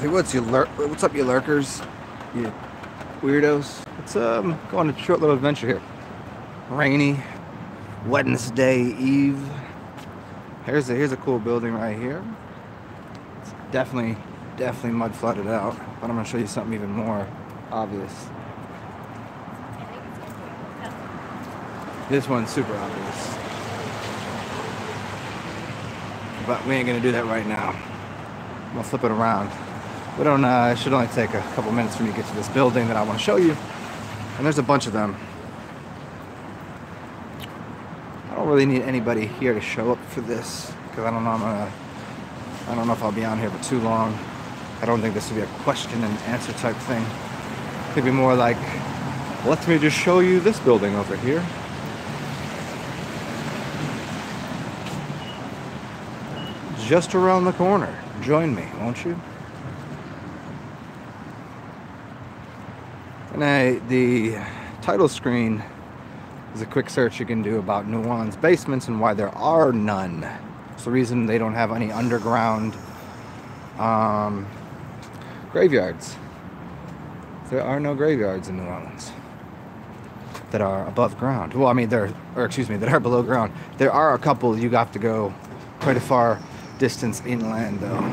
Hey, what's up, you lurkers? You weirdos. Let's go on a short little adventure here. Rainy Wednesday Eve. Here's a cool building right here. It's definitely mud flooded out, but I'm gonna show you something even more obvious. This one's super obvious, but we ain't gonna do that right now. I'm gonna flip it around. We don't. It should only take a couple minutes for me to get to this building that I want to show you, and there's a bunch of them. I don't really need anybody here to show up for this because I don't know if I'll be on here for too long. I don't think this will be a question and answer type thing. It could be more like, let me just show you this building over here. Just around the corner. Join me, won't you? And the title screen is a quick search you can do about New Orleans basements and why there are none. It's the reason they don't have any underground graveyards. There are no graveyards in New Orleans that are above ground. Well, I mean, that are below ground. There are a couple. You have to go quite a far distance inland, though.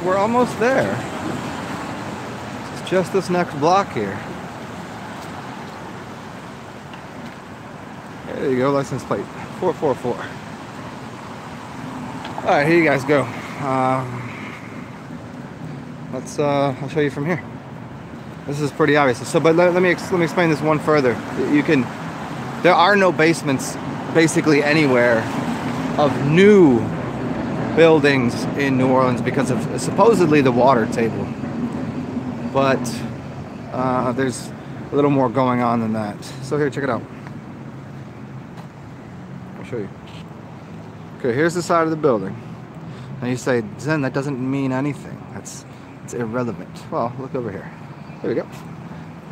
We're almost there. It's just this next block here. There you go, license plate 444. All right, here you guys go. I'll show you from here. This is pretty obvious. So, but let me explain this one further. There are no basements basically anywhere of new buildings in New Orleans because of supposedly the water table, but there's a little more going on than that. So here, check it out. I'll show you. Okay, here's the side of the building. Now you say, Zen, that doesn't mean anything. It's irrelevant. Well, look over here. There we go.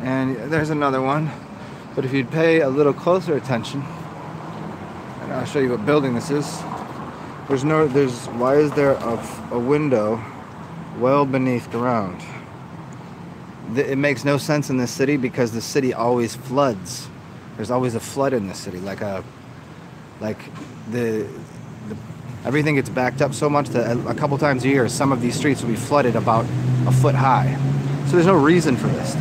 And there's another one. But if you'd pay a little closer attention, and I'll show you what building this is. Why is there a window well beneath ground? It makes no sense in this city because the city always floods. There's always a flood in this city, everything gets backed up so much that a couple times a year, some of these streets will be flooded about a foot high. So there's no reason for this.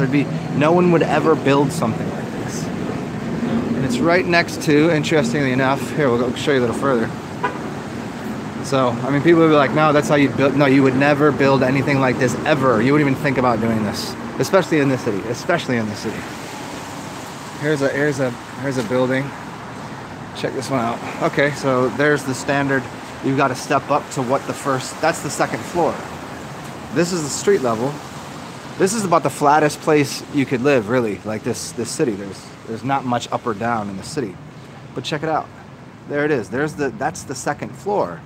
No one would ever build something like this. And it's right next to, interestingly enough, here we'll go show you a little further. So, I mean, people would be like, no, that's how you build. No, you would never build anything like this ever. You wouldn't even think about doing this, especially in this city. Here's a building. Check this one out. Okay, so there's the standard. You've got to step up to that's the second floor. This is the street level. This is about the flattest place you could live, really, like this city. There's not much up or down in the city. But check it out. There it is. That's the second floor.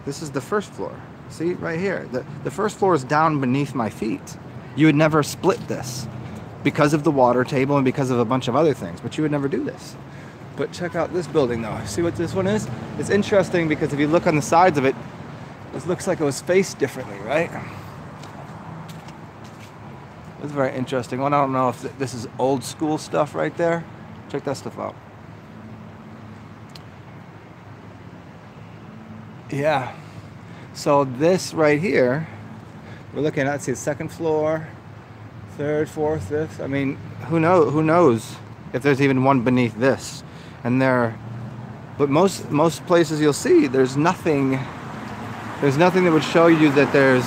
This is the first floor. See, right here. The first floor is down beneath my feet. You would never split this because of the water table and because of a bunch of other things, but you would never do this. But check out this building, though. See what this one is? It's interesting because if you look on the sides of it, it looks like it was faced differently, right? It's very interesting. Well, I don't know if this is old school stuff right there. Check that stuff out. Yeah. So this right here, we're looking at, see, second floor, third, fourth, fifth. I mean, who knows if there's even one beneath this. But most places you'll see there's nothing that would show you that there's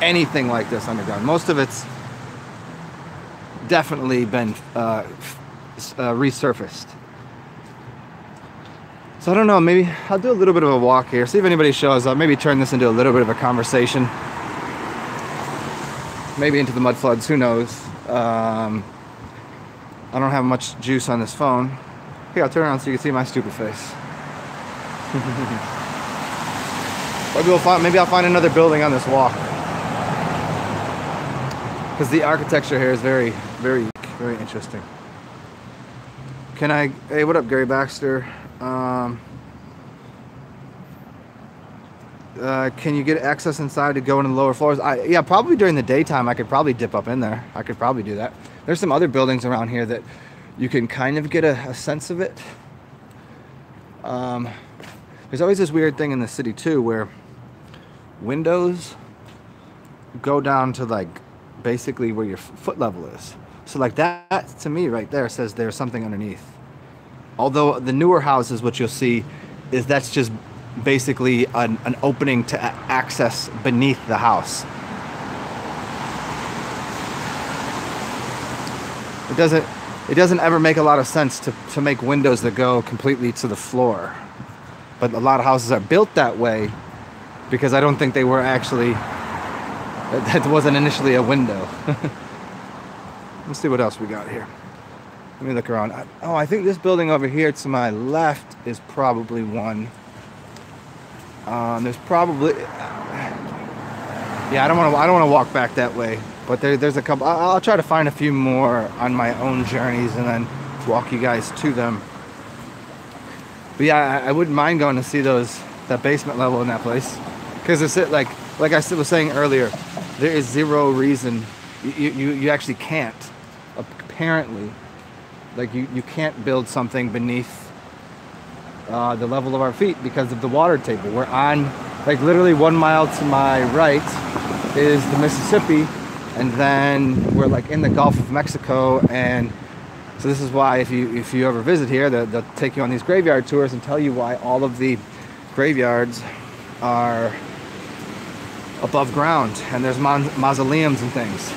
anything like this underground. Most of it's definitely been resurfaced. So I don't know, maybe I'll do a little bit of a walk here, see if anybody shows up, maybe turn this into a little bit of a conversation. Maybe into the mud floods, who knows. I don't have much juice on this phone. Here, I'll turn around so you can see my stupid face. Maybe I'll find another building on this walk. Because the architecture here is very, very, very interesting. Can I, hey, what up, Gary Baxter? Can you get access inside to go into the lower floors? Yeah, probably during the daytime I could probably dip up in there. I could probably do that. There's some other buildings around here that you can kind of get a sense of it. There's always this weird thing in the city too where windows go down to like basically where your foot level is. So like that to me right there says there's something underneath. Although the newer houses, what you'll see is that's just basically an opening to access beneath the house. It doesn't ever make a lot of sense to make windows that go completely to the floor. But a lot of houses are built that way because I don't think they were actually, that wasn't initially a window. Let's see what else we got here. Let me look around. Oh, I think this building over here to my left is probably one. There's probably, yeah, I don't want to walk back that way, but there's a couple. I'll try to find a few more on my own journeys and then walk you guys to them. But yeah, I wouldn't mind going to see that basement level in that place, because it's like I was saying earlier, there is zero reason you actually can't. Apparently, like you can't build something beneath the level of our feet because of the water table. We're on, like, literally 1 mile to my right is the Mississippi, and then we're like in the Gulf of Mexico. And so this is why if you ever visit here, they'll take you on these graveyard tours and tell you why all of the graveyards are above ground and there's mausoleums and things,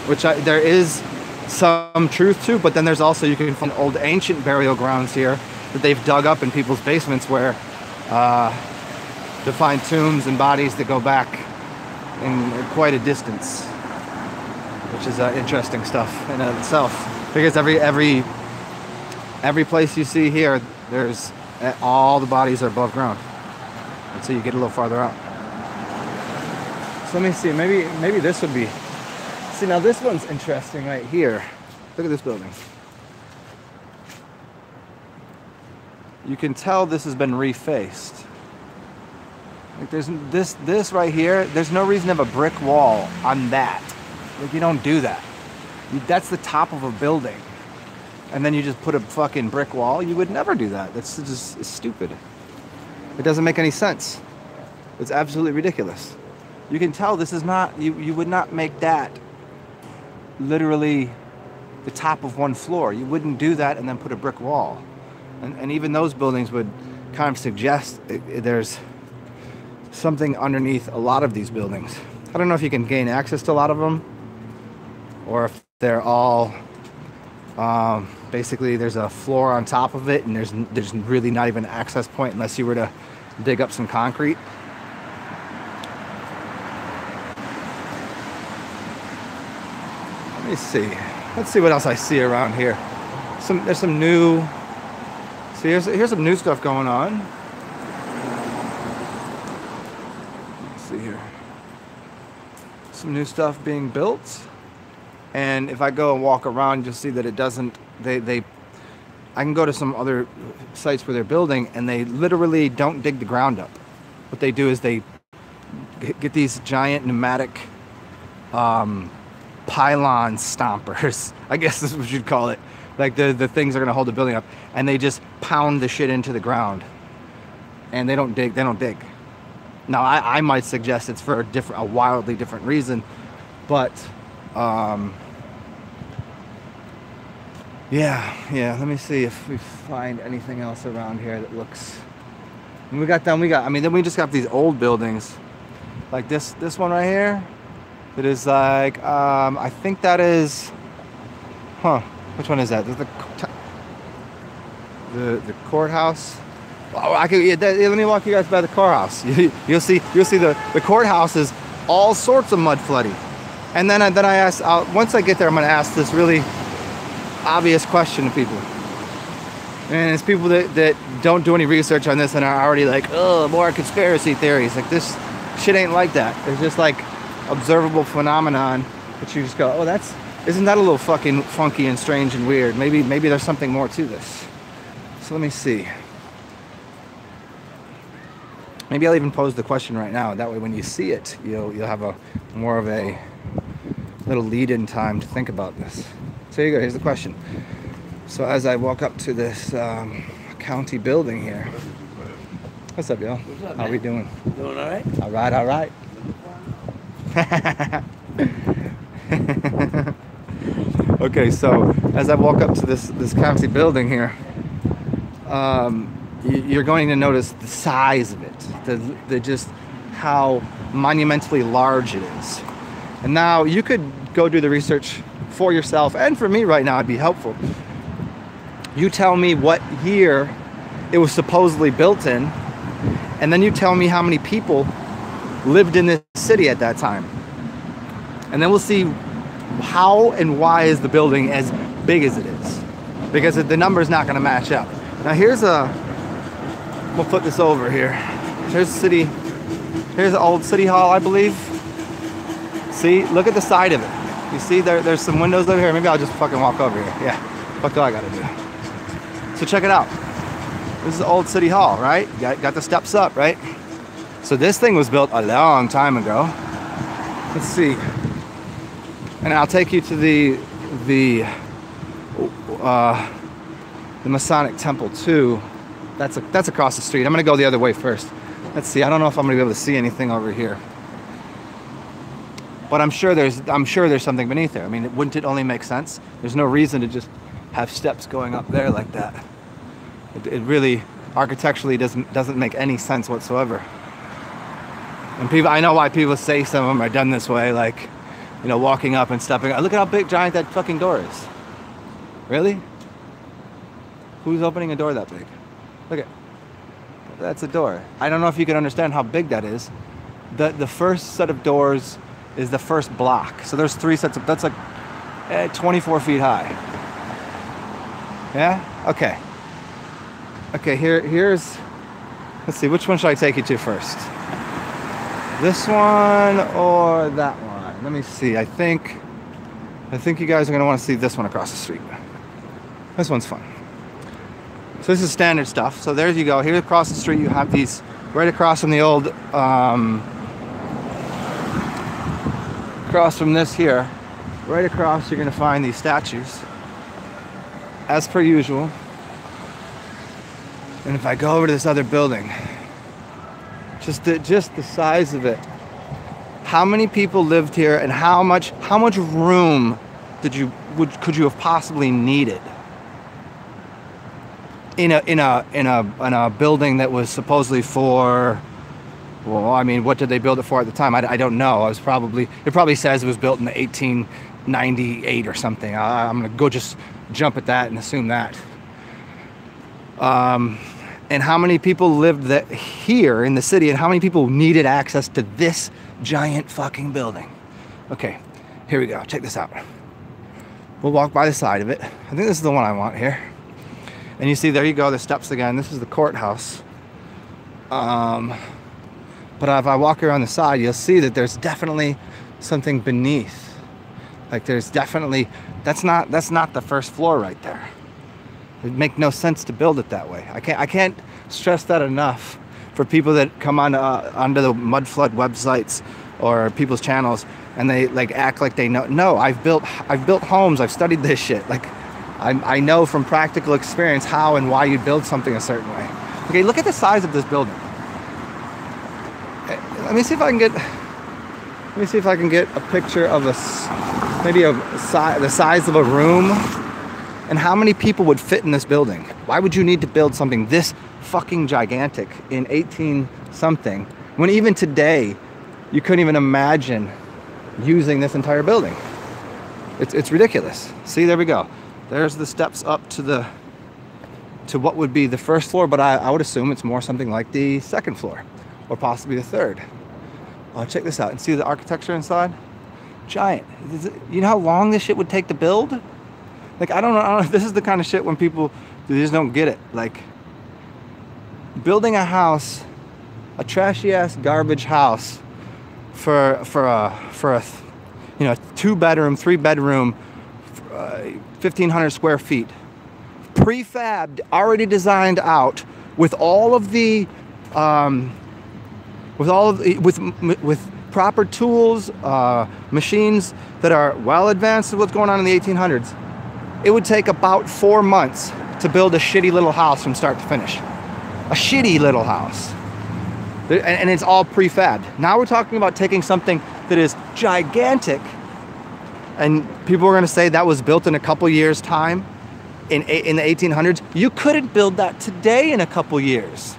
which there is some truth to, but then there's also, you can find old ancient burial grounds here that they've dug up in people's basements where to find tombs and bodies that go back in quite a distance, which is interesting stuff in itself, because every place you see here, there's all the bodies are above ground until you get a little farther out. So let me see, maybe this would be, see, now this one's interesting right here. Look at this building. You can tell this has been refaced. Like there's this right here, there's no reason to have a brick wall on that. Like, you don't do that. That's the top of a building. And then you just put a fucking brick wall. You would never do that. That's just, it's stupid. It doesn't make any sense. It's absolutely ridiculous. You can tell this is not, you would not make that literally the top of one floor. You wouldn't do that and then put a brick wall. And even those buildings would kind of suggest there's something underneath a lot of these buildings. I don't know if you can gain access to a lot of them, or if they're all basically there's a floor on top of it and there's really not even an access point unless you were to dig up some concrete. Let me see. Let's see what else I see around here. There's some new. See, here's some new stuff going on. Let's see here. Some new stuff being built. And if I go and walk around, you'll see that it doesn't, I can go to some other sites where they're building and they literally don't dig the ground up. What they do is they get these giant pneumatic pylon stompers, I guess is what you'd call it. Like the things are gonna hold the building up, and they just pound the shit into the ground. And they don't dig. Now I might suggest it's for a wildly different reason, but yeah. Let me see if we find anything else around here that looks. And then we just got these old buildings, like this one right here. It is like I think that is, which one is that? The courthouse. Oh, let me walk you guys by the courthouse. You'll see the courthouse is all sorts of mud flooding. And then I asked, once I get there, I'm going to ask this really obvious question to people. And it's people that don't do any research on this and are already like, oh, more conspiracy theories. Like, this shit ain't like that. It's just like observable phenomenon that you just go, oh, that's Isn't that a little fucking funky and strange and weird? Maybe there's something more to this. So let me see. Maybe I'll even pose the question right now. That way when you see it, you'll have a more of a little lead-in time to think about this. So here you go, here's the question. So as I walk up to this county building here. What's up, y'all? What's up, How man? we doing? Doing all right? All right, all right. Okay, so as I walk up to this county building here, you're going to notice the size of it, the just how monumentally large it is. And now you could go do the research for yourself, and for me right now it'd be helpful. You tell me what year it was supposedly built in, and then you tell me how many people lived in this city at that time. And then we'll see how and why is the building as big as it is, because the number's not going to match up. Now we'll put this over here. Here's the old city hall, I believe. See, look at the side of it. You see there's some windows over here. Maybe I'll just fucking walk over here. Yeah, fuck all I gotta do. So check it out. This is the old city hall, right? Got the steps up, right? So this thing was built a long time ago. Let's see. And I'll take you to the Masonic Temple too. That's across the street. I'm gonna go the other way first. Let's see. I don't know if I'm gonna be able to see anything over here, but I'm sure there's something beneath there. I mean, wouldn't it only make sense? There's no reason to just have steps going up there like that. It really architecturally doesn't make any sense whatsoever. And I know why people say some of them are done this way, like, you know, walking up and stepping. Look at how big, giant that fucking door is. Really? Who's opening a door that big? Look at, that's a door. I don't know if you can understand how big that is. The first set of doors is the first block. So there's 3 sets of, that's like 24 feet high. Yeah? Okay. Okay, here's, let's see, which one should I take you to first? This one or that one? Let me see. I think you guys are gonna want to see this one across the street. This one's fun. So this is standard stuff. So there you go. Here across the street you have these, right across from the old, across from this here, right across you're gonna find these statues, as per usual. And if I go over to this other building, just the size of it, how many people lived here, and how much room could you have possibly needed in a building that was supposedly for, well, I mean, what did they build it for at the time? I don't know. It probably says it was built in the 1898 or something. I'm gonna go just jump at that and assume that. And how many people lived here in the city, and how many people needed access to this giant fucking building? Okay, here we go. Check this out. We'll walk by the side of it. I think this is the one I want here. And you see, there you go, the steps again. This is the courthouse. But if I walk around the side, you'll see that there's definitely something beneath. Like there's definitely, that's not the first floor right there. It'd make no sense to build it that way. I can't stress that enough for people that come on onto the mud flood websites or people's channels and they like act like they know. No, I've built homes. I've studied this shit. Like I know from practical experience how and why you build something a certain way. Okay, look at the size of this building. Let me see if I can get a picture of the size of a room. And how many people would fit in this building? Why would you need to build something this fucking gigantic in 18 something when even today you couldn't even imagine using this entire building? It's ridiculous. See, there we go. There's the steps up to what would be the first floor, but I would assume it's more something like the second floor or possibly the third. Oh, check this out and see the architecture inside? Giant. You know how long this shit would take to build? Like, I don't know, this is the kind of shit when people, they just don't get it. Like, building a house, a trashy ass garbage house for a 2-bedroom, 3-bedroom 1,500 square feet, prefabbed, already designed out, with all of the, with proper tools, machines that are well advanced to what's going on in the 1800s. It would take about 4 months to build a shitty little house from start to finish. A shitty little house. And it's all prefabbed. Now we're talking about taking something that is gigantic, and people are going to say that was built in a couple years' time in the 1800s. You couldn't build that today in a couple years.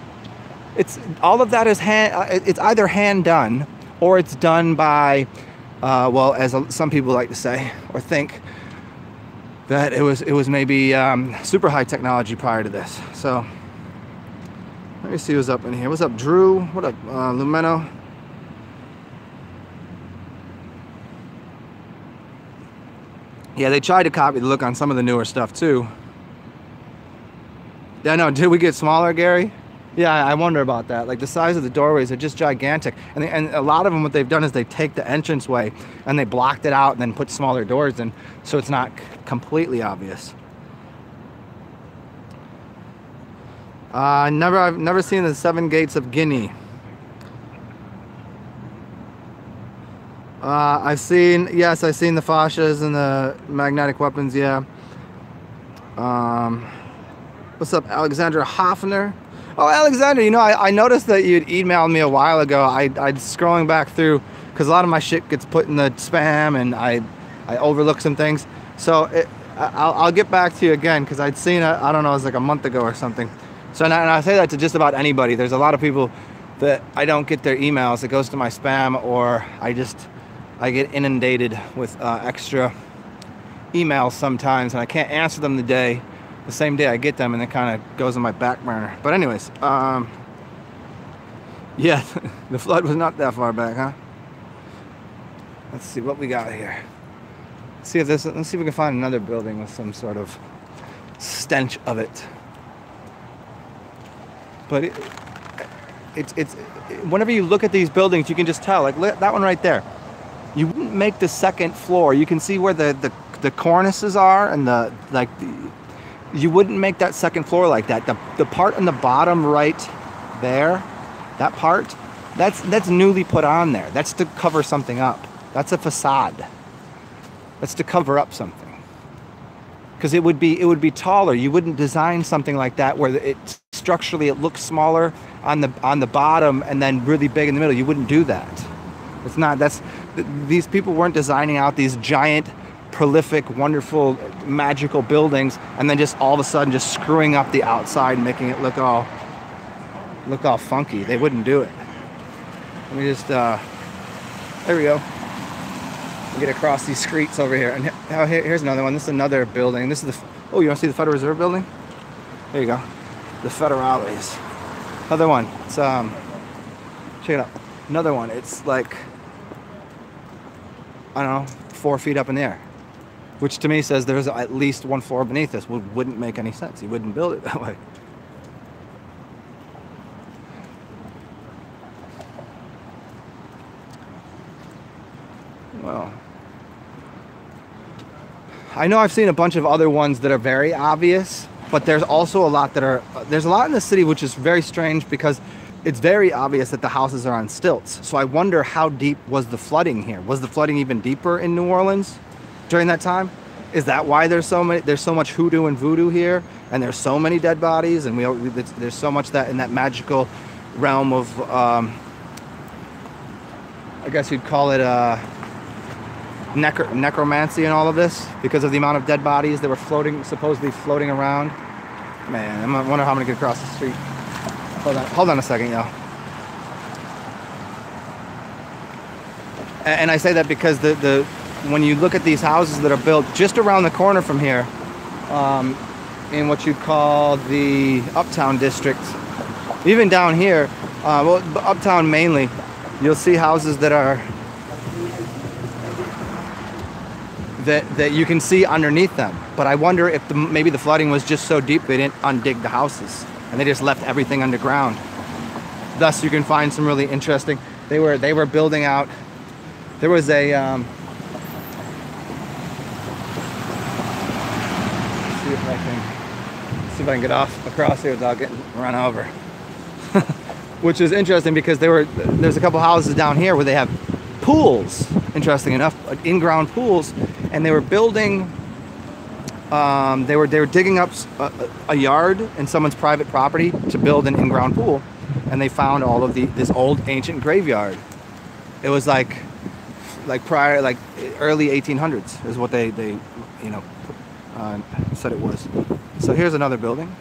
It's all of that is it's either hand done, or it's done by, well, as some people like to say or think, that it was maybe super high technology prior to this. So let me see who's up in here. What's up, Drew? What up, Lumeno? Yeah, they tried to copy the look on some of the newer stuff too. Yeah, no, did we get smaller, Gary? Yeah, I wonder about that. Like, the size of the doorways are just gigantic. And a lot of them, what they've done is they take the entranceway and they blocked it out and then put smaller doors in, so it's not completely obvious. I've never seen the 7 Gates of Guinea. I've seen the fascias and the magnetic weapons, yeah. What's up, Alexandra Hoffner? Oh, Alexander, you know, I noticed that you'd emailed me a while ago. I'd scrolling back through, because a lot of my shit gets put in the spam, and I overlook some things. So I'll get back to you again, because I'd seen it, I don't know, it was like a month ago or something. So, and I say that to just about anybody. There's a lot of people that I don't get their emails. It goes to my spam, or I get inundated with extra emails sometimes, and I can't answer them the same day I get them, and it kind of goes on my back burner. But anyways, yeah, the flood was not that far back, huh? Let's see what we got here. Let's see if we can find another building with some sort of stench of it. But it's whenever you look at these buildings, you can just tell. Like that one right there, you wouldn't make the second floor. You can see where the cornices are, and you wouldn't make that second floor like that. The part on the bottom right there, that part, that's newly put on there. That's to cover something up. That's a facade. That's to cover up something. Because it would be taller. You wouldn't design something like that where structurally it looks smaller on the bottom and then really big in the middle. You wouldn't do that. It's not. These people weren't designing out these giant, prolific, wonderful, magical buildings and then just all of a sudden just screwing up the outside and making it look all funky. They wouldn't do it. Let me just there we go. Get across these streets over here, and here's another one. This is another building. This is you want to see the Federal Reserve building? There you go, the Federales. Another one. It's check it out. Another one. It's like, I don't know, 4 feet up in the air, which to me says there's at least one floor beneath this. Wouldn't make any sense. You wouldn't build it that way. Well, I know I've seen a bunch of other ones that are very obvious, but there's also a lot there's a lot in the city which is very strange because it's very obvious that the houses are on stilts. So I wonder, how deep was the flooding here? Was the flooding even deeper in New Orleans during that time? Is that why there's so much hoodoo and voodoo here, and there's so many dead bodies, and there's so much that in that magical realm of I guess you'd call it necromancy and all of this, because of the amount of dead bodies that were supposedly floating around. Man, I wonder how I'm gonna get across the street. Hold on a second, y'all. And I say that because when you look at these houses that are built just around the corner from here, in what you'd call the Uptown district, even down here, well, Uptown mainly, you'll see houses that are that you can see underneath them. But I wonder if maybe the flooding was just so deep they didn't undig the houses and they just left everything underground. Thus, you can find some really interesting. They were building out. There was a See if I can get off across here without getting run over. Which is interesting because there's a couple houses down here where they have pools, interesting enough, in-ground pools, and they were building, they were digging up a yard in someone's private property to build an in-ground pool, and they found all of this old ancient graveyard. It was like prior, like early 1800s is what they you know said it was. So here's another building.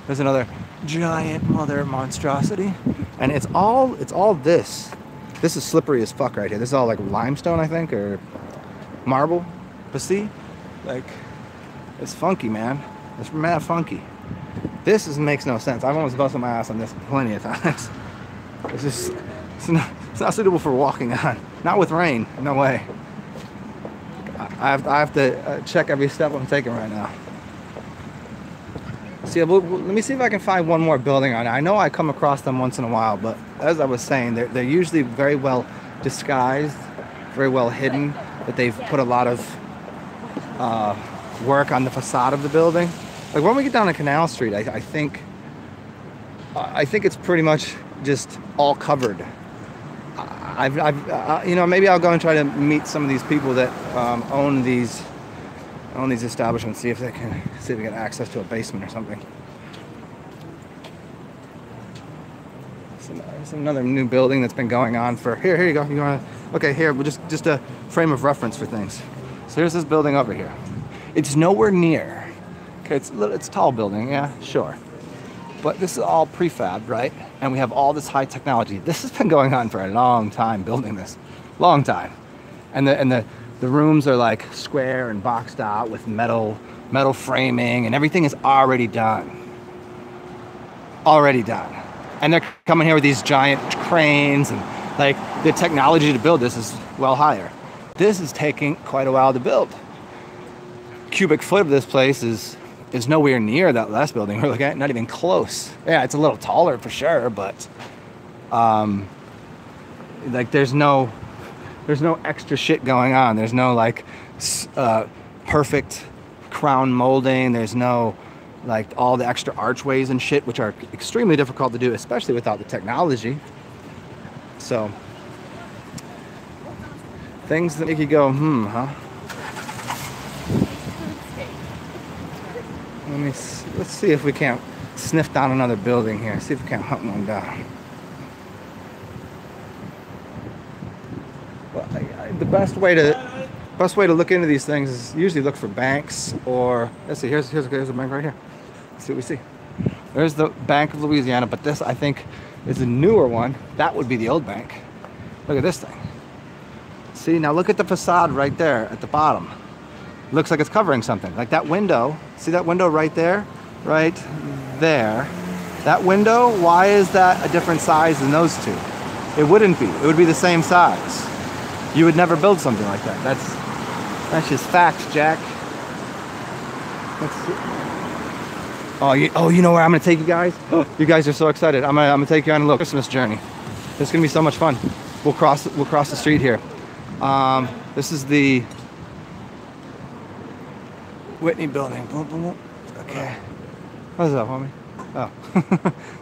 There's another giant mother monstrosity, and it's all this. This is slippery as fuck right here. This is all like limestone, I think, or marble. But see, like, it's funky, man. It's mad funky. This makes no sense. I've almost busted my ass on this plenty of times. It's just, it's not suitable for walking on. Not with rain, no way. I have to check every step I'm taking right now. See, let me see if I can find one more building on it. I know I come across them once in a while, but as I was saying, they're usually very well disguised, very well hidden, that they've put a lot of work on the facade of the building. Like when we get down to Canal Street, I think it's pretty much just all covered. You know, maybe I'll go and try to meet some of these people that own these establishments, see if we get access to a basement or something. There's another new building that's been going on for here you go. You want to, okay, here, just a frame of reference for things. So here's this building over here. It's nowhere near, okay, it's a tall building, yeah, sure, but this is all prefab, right? And we have all this high technology. This has been going on for a long time, building this, long time. And the rooms are like square and boxed out with metal framing, and everything is already done. Already done. And they're coming here with these giant cranes, and like the technology to build this is well higher. This is taking quite a while to build. Cubic foot of this place is nowhere near that last building we're looking at, not even close. Yeah, it's a little taller for sure, but like there's no extra shit going on. There's no like perfect crown molding. There's no like all the extra archways and shit, which are extremely difficult to do, especially without the technology. So things that make you go, huh? Let's see if we can't sniff down another building here. See if we can't hunt one down. Well, the best way to look into these things is usually look for banks, or let's see. Here's a bank right here. Let's see what we see. There's the Bank of Louisiana, but this I think is a newer one. That would be the old bank. Look at this thing. See, now look at the facade right there at the bottom. Looks like it's covering something. Like that window. See that window right there? Right there. That window, why is that a different size than those two? It wouldn't be. It would be the same size. You would never build something like that. That's just fact, Jack. You know where I'm gonna take you guys? You guys are so excited. I'm gonna take you on a little Christmas journey. It's gonna be so much fun. We'll cross the street here. This is the Whitney building. Boom, boom, boom. Okay. What's up, homie? Oh,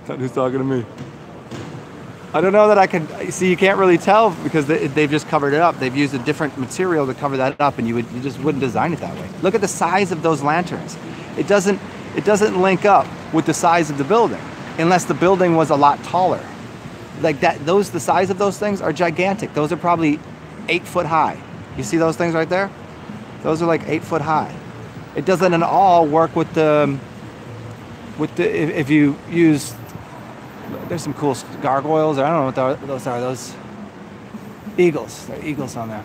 thought he was talking to me. I don't know that I can see. You can't really tell because they've just covered it up. They've used a different material to cover that up, and you just wouldn't design it that way. Look at the size of those lanterns. It doesn't link up with the size of the building unless the building was a lot taller. Like that, the size of those things are gigantic. Those are probably 8 foot high. You see those things right there? Those are like 8 foot high. It doesn't at all work with the if you use. There's some cool gargoyles. I don't know what those are. Those eagles. There are eagles on there.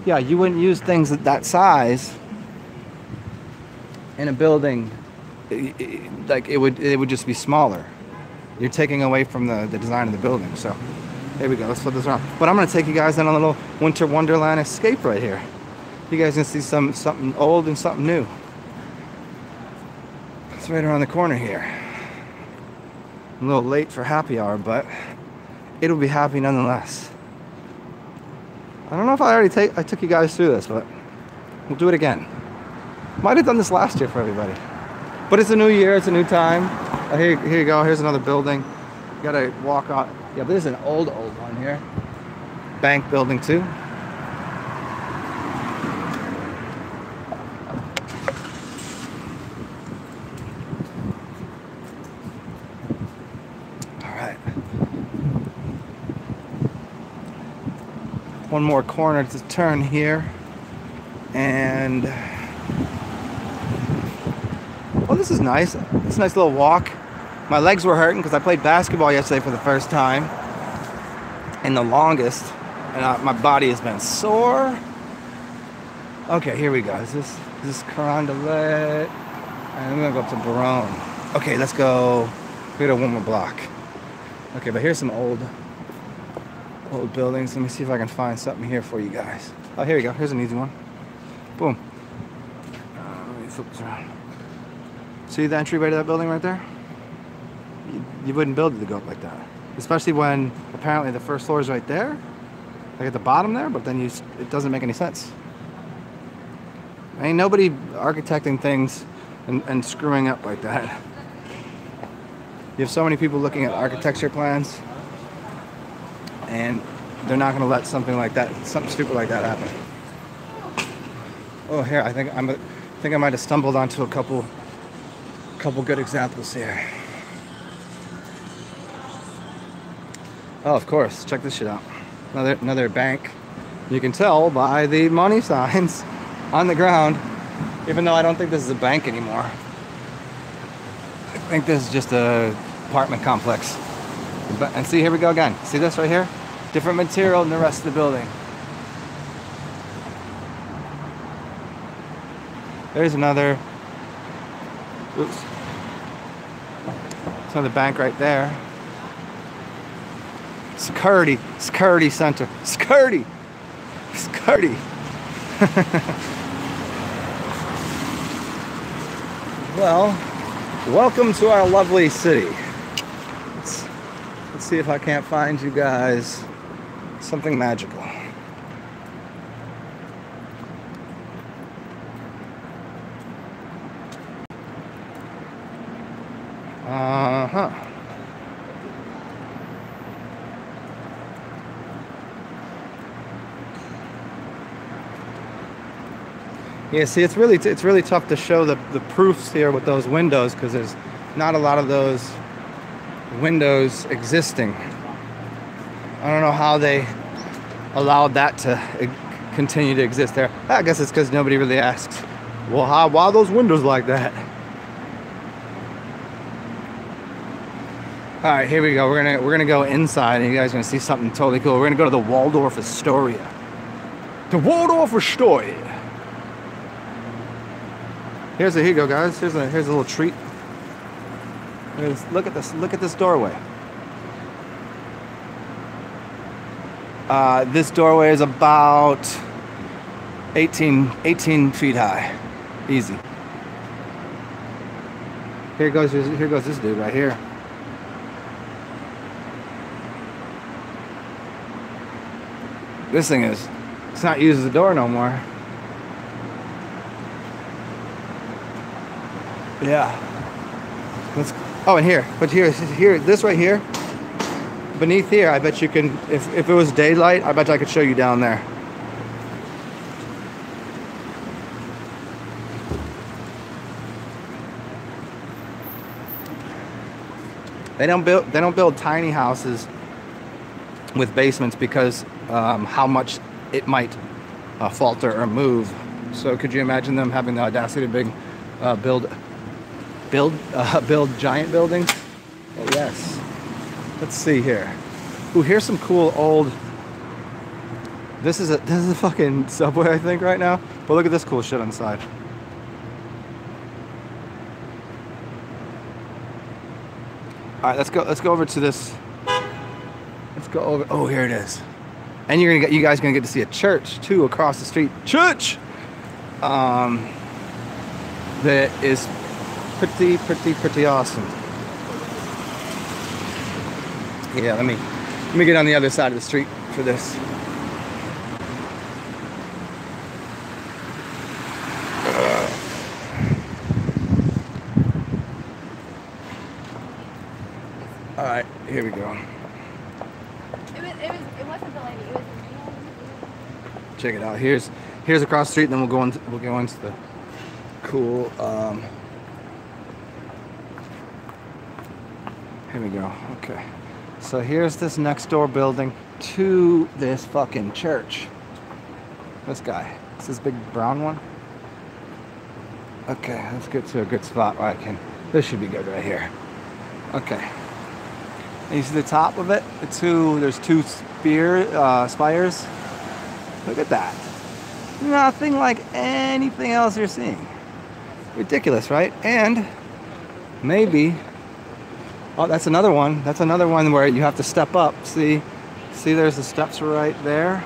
Yeah, you wouldn't use things that size in a building. Like it would just be smaller. You're taking away from the design of the building. So there we go. Let's flip this around. But I'm gonna take you guys on a little winter wonderland escape right here. You guys can see something old and something new. It's right around the corner here. I'm a little late for happy hour, but it'll be happy nonetheless. I don't know if I took you guys through this, but we'll do it again. Might have done this last year for everybody. But it's a new year, it's a new time. Here you go, here's another building. You gotta walk out. Yeah, but this is an old one here. Bank building too. All right. One more corner to turn here. And oh, this is nice. It's a nice little walk. My legs were hurting because I played basketball yesterday for the first time and the longest, and my body has been sore. Okay, here we go. Is this Carondelet? And I'm gonna go up to Barone. Okay, let's go. We got one more block. Okay, but here's some old buildings. Let me see if I can find something here for you guys. Oh, here we go. Here's an easy one. Boom. Let me flip this around. See the entryway to that building right there? You wouldn't build it to go up like that. Especially when apparently the first floor is right there. Like at the bottom there, but then it doesn't make any sense. Ain't nobody architecting things and screwing up like that. You have so many people looking at architecture plans and they're not gonna let something like that, something stupid like that happen. Oh, here, I think I might have stumbled onto a couple good examples here. Oh, of course, check this shit out. Another bank. You can tell by the money signs on the ground, even though I don't think this is a bank anymore. I think this is just a apartment complex. And see, here we go again. See this right here? Different material than the rest of the building. There's another, oops. There's another bank right there. Security center. Security. Well, welcome to our lovely city. Let's see if I can't find you guys something magical. Yeah, see, it's really tough to show the proofs here with those windows because there's not a lot of those windows existing. I don't know how they allowed that to continue to exist there. I guess it's because nobody really asks, well, why are those windows like that? All right, here we go. We're gonna go inside, and you guys are gonna see something totally cool. We're gonna go to the Waldorf Astoria. The Waldorf Astoria. Here you go, guys. Here's a little treat. Look at this. Look at this doorway. This doorway is about 18 feet high. Easy. Here goes this dude right here. This thing it's not used as a door no more. Yeah. And here, this right here, beneath here, I bet you can, if it was daylight, I bet I could show you down there. They don't build tiny houses with basements because how much it might falter or move. So could you imagine them having the audacity to build giant buildings? Oh yes. Let's see here. Ooh, here's some cool old. This is a fucking subway, I think, right now. But look at this cool shit on the side. All right, let's go over to this. Let's go over. Oh, here it is. And you guys gonna get to see a church too across the street. Church. That is pretty awesome. Yeah, let me get on the other side of the street for this. All right, here we go. It wasn't the lady. It was. Check it out. Here's across the street, and then we'll go into the cool. Here we go. Okay. So here's this next door building to this fucking church. This guy. It's this big brown one. Okay, let's get to a good spot where I can. This should be good right here. Okay. And you see the top of it? There's two spires. Look at that. Nothing like anything else you're seeing. Ridiculous, right? And maybe. Oh, that's another one. That's another one where you have to step up. See, there's the steps right there.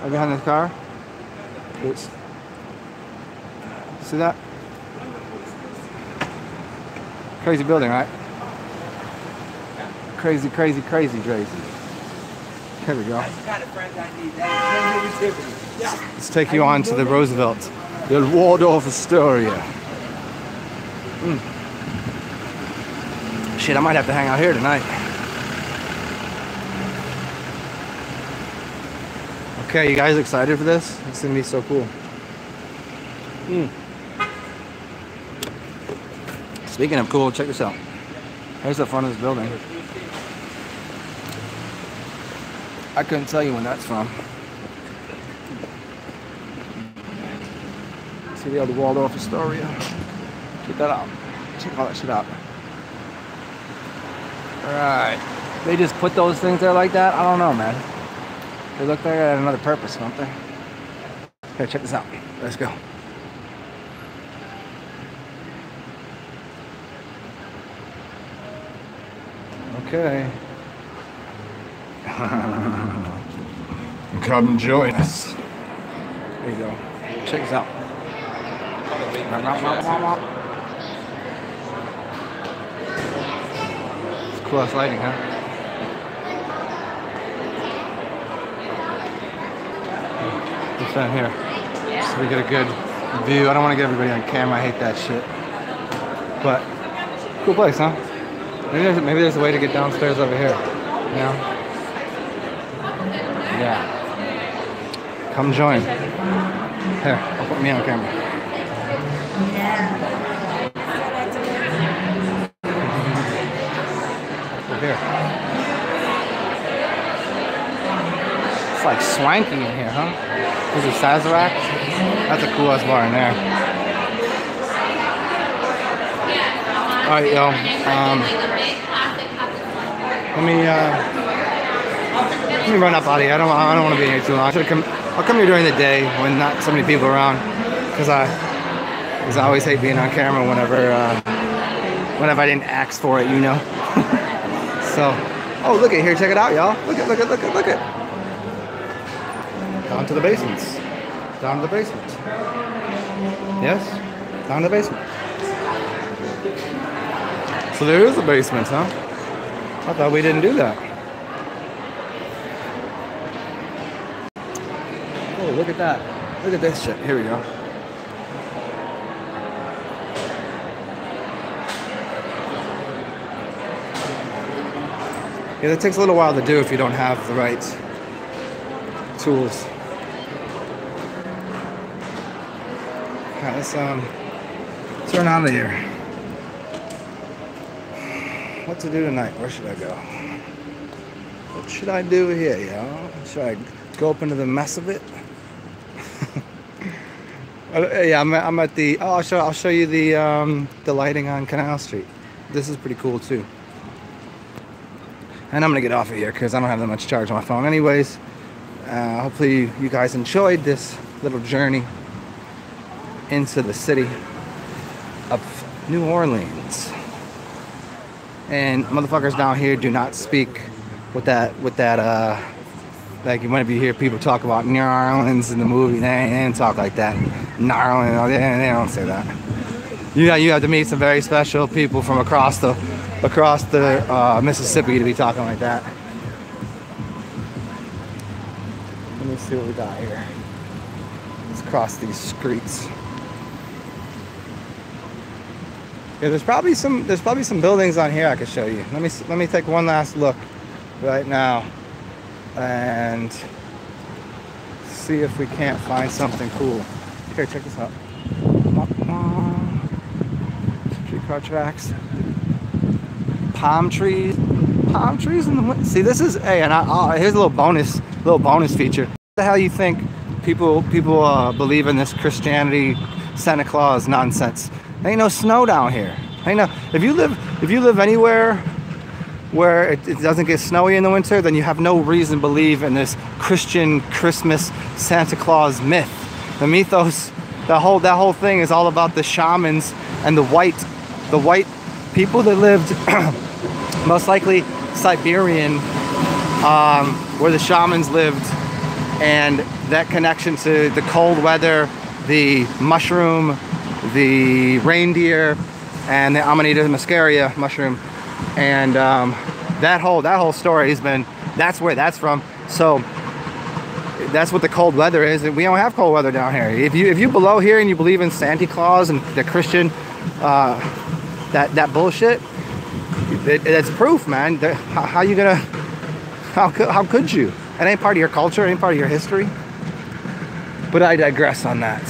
Right behind the car. Oops. See that? Crazy building, right? Crazy, crazy, crazy, crazy. Here we go. Let's take you on to the Roosevelt, the Waldorf Astoria. Shit, I might have to hang out here tonight. Okay, you guys excited for this? It's gonna be so cool. Speaking of cool, check this out. Here's the front of this building. I couldn't tell you when that's from. See the old Waldorf Astoria? Check that out. Check all that shit out. Alright. They just put those things there like that? I don't know, man. They look like they had another purpose, don't they? Here, check this out. Let's go. Okay. Come join us. There you go. Check this out. It's cool ass lighting, huh? What's down here? So we get a good view. I don't want to get everybody on camera. I hate that shit. But cool place, huh? Maybe there's a way to get downstairs over here. You know? Yeah. Come join. Here, I'll put me on camera. Over here. It's like swanky in here, huh? Is it Sazerac? That's a cool ass bar in there. Alright, yo. Let me run up out of here. I don't want to be here too long. I'll come here during the day when not so many people around, because I always hate being on camera whenever I didn't ask for it, you know. So, oh, look at here. Check it out, y'all. Look at. Down to the basements. Down to the basement. Yes, down to the basement. So there is a basement, huh? I thought we didn't do that. Oh, look at that. Look at this shit. Here we go. Yeah, that takes a little while to do if you don't have the right tools. Yeah, let's turn out of here. What to do tonight? Where should I go? What should I do here, y'all? Should I go up into the mess of it? Yeah, I'm at the. Oh, I'll show you the lighting on Canal Street. This is pretty cool too. And I'm gonna get off of here because I don't have that much charge on my phone, anyways. Hopefully you guys enjoyed this little journey into the city of New Orleans. And motherfuckers down here do not speak with that like whenever you hear people talk about New Orleans in the movie, they don't talk like that. New Orleans, they don't say that. You have to meet some very special people from across the Mississippi to be talking like that. Let me see what we got here. Let's cross these streets. Yeah, there's probably some buildings on here I could show you. Let me take one last look right now and see if we can't find something cool. Here, check this out. Streetcar tracks. Palm trees in the winter. See, this is and here's a little bonus feature. What the hell you think people believe in this Christianity Santa Claus nonsense? There ain't no snow down here. Ain't no. If you live anywhere where it doesn't get snowy in the winter, then you have no reason to believe in this Christian Christmas Santa Claus myth. The mythos, that whole thing is all about the shamans and the white people that lived most likely Siberian, where the shamans lived, and that connection to the cold weather, the mushroom, the reindeer, and the Amanita muscaria mushroom, and that whole story has been, that's where that's from. So that's what the cold weather is, and we don't have cold weather down here. If you below here and you believe in Santa Claus and the Christian that bullshit, it's proof, man. How you gonna? How could you? It ain't part of your culture. It ain't part of your history. But I digress on that.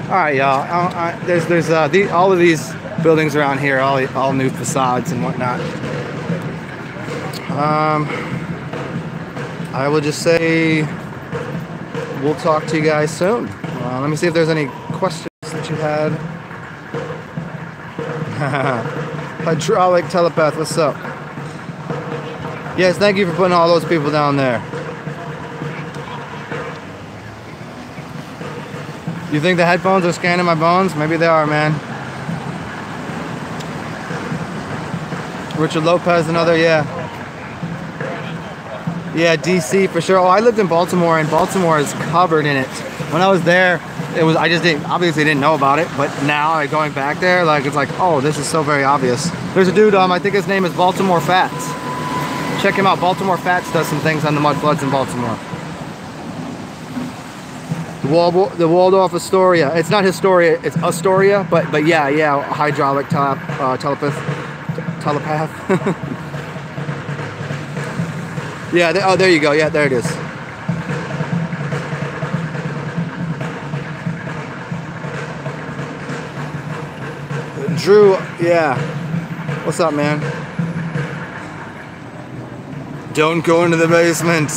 All right, y'all. There's all of these buildings around here, all new facades and whatnot. I will just say we'll talk to you guys soon. Let me see if there's any questions that you had. Hydraulic telepath, what's up? Yes, thank you for putting all those people down there. You think the headphones are scanning my bones? Maybe they are, man. Richard Lopez, another, yeah. Yeah, DC for sure. Oh, I lived in Baltimore, and Baltimore is covered in it. When I was there, I just obviously didn't know about it, but now, like, going back there, like, it's like, oh, this is so very obvious. There's a dude, I think his name is Baltimore Fats. Check him out. Baltimore Fats does some things on the Mudfloods in Baltimore. The Waldorf Astoria. It's not Historia, it's Astoria, but yeah, hydraulic telepath. Yeah, oh, there you go. Yeah, there it is. Drew, yeah. What's up, man? Don't go into the basement.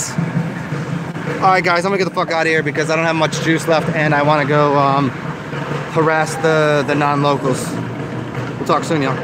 Alright, guys, I'm gonna get the fuck out of here because I don't have much juice left and I want to go harass the non-locals. We'll talk soon, y'all.